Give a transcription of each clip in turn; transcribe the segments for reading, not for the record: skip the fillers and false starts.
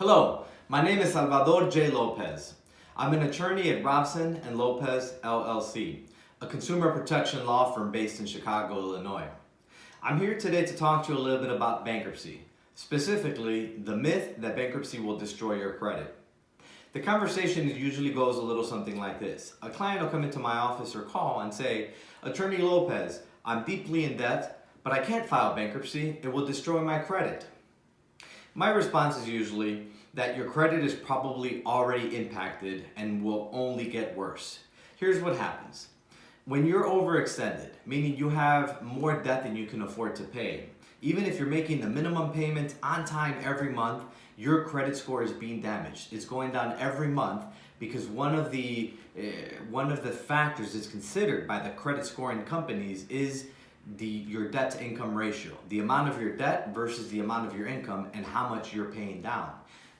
Hello, my name is Salvador J. Lopez. I'm an attorney at Robson & Lopez, LLC, a consumer protection law firm based in Chicago, Illinois. I'm here today to talk to you a little bit about bankruptcy, specifically the myth that bankruptcy will destroy your credit. The conversation usually goes a little something like this. A client will come into my office or call and say, Attorney Lopez, I'm deeply in debt, but I can't file bankruptcy. It will destroy my credit. My response is usually that your credit is probably already impacted and will only get worse. Here's what happens. When you're overextended, meaning you have more debt than you can afford to pay, even if you're making the minimum payments on time every month, your credit score is being damaged. It's going down every month because one of the factors that's considered by the credit scoring companies is your debt to income ratio, the amount of your debt versus the amount of your income and how much you're paying down.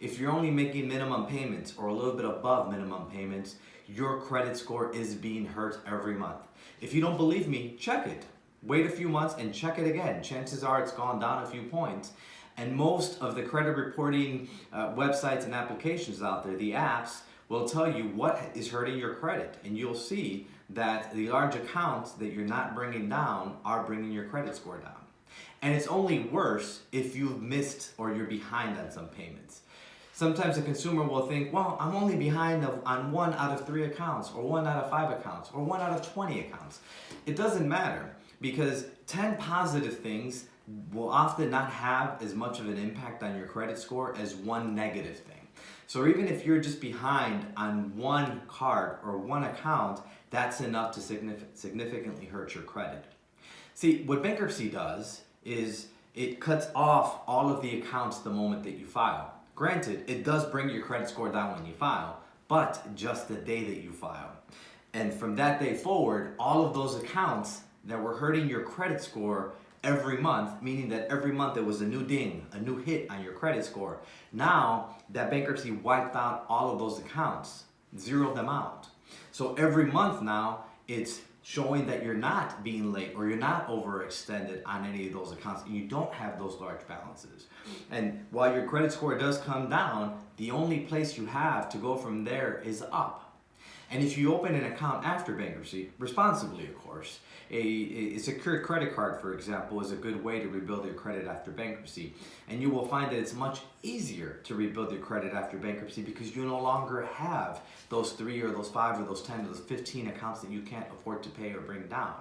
If you're only making minimum payments or a little bit above minimum payments, your credit score is being hurt every month. If you don't believe me, check it. Wait a few months and check it again. Chances are it's gone down a few points. And most of the credit reporting websites and applications out there, the apps, will tell you what is hurting your credit. And you'll see that the large accounts that you're not bringing down are bringing your credit score down. And it's only worse if you've missed or you're behind on some payments. Sometimes a consumer will think, well, I'm only behind on 1 out of 3 accounts, or 1 out of 5 accounts, or 1 out of 20 accounts. It doesn't matter because 10 positive things will often not have as much of an impact on your credit score as 1 negative thing. So even if you're just behind on 1 card or 1 account, that's enough to significantly hurt your credit. See, what bankruptcy does is it cuts off all of the accounts the moment that you file. Granted, it does bring your credit score down when you file, but just the day that you file. And from that day forward, all of those accounts that were hurting your credit score every month, meaning that every month there was a new ding, a new hit on your credit score. Now, that bankruptcy wiped out all of those accounts, zeroed them out. So every month now, it's showing that you're not being late or you're not overextended on any of those accounts and you don't have those large balances. And while your credit score does come down, the only place you have to go from there is up. And if you open an account after bankruptcy, responsibly of course, a secured credit card, for example, is a good way to rebuild your credit after bankruptcy. And you will find that it's much easier to rebuild your credit after bankruptcy because you no longer have those 3 or those 5 or those 10 or those 15 accounts that you can't afford to pay or bring down.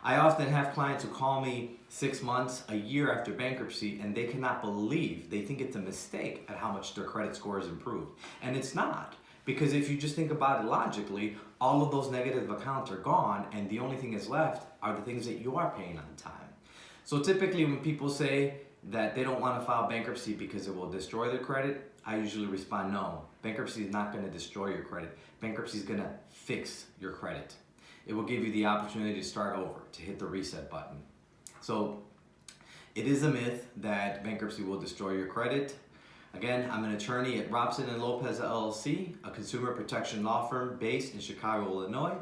I often have clients who call me 6 months, a year after bankruptcy, and they cannot believe, they think it's a mistake at how much their credit score has improved. And it's not. Because if you just think about it logically, all of those negative accounts are gone and the only thing that's left are the things that you are paying on time. So typically when people say that they don't want to file bankruptcy because it will destroy their credit, I usually respond, no, bankruptcy is not going to destroy your credit. Bankruptcy is going to fix your credit. It will give you the opportunity to start over, to hit the reset button. So it is a myth that bankruptcy will destroy your credit. Again, I'm an attorney at Robson & Lopez, LLC, a consumer protection law firm based in Chicago, Illinois.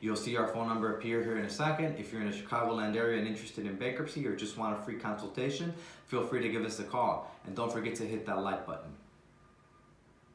You'll see our phone number appear here in a second. If you're in the Chicagoland area and interested in bankruptcy or just want a free consultation, feel free to give us a call. And don't forget to hit that like button.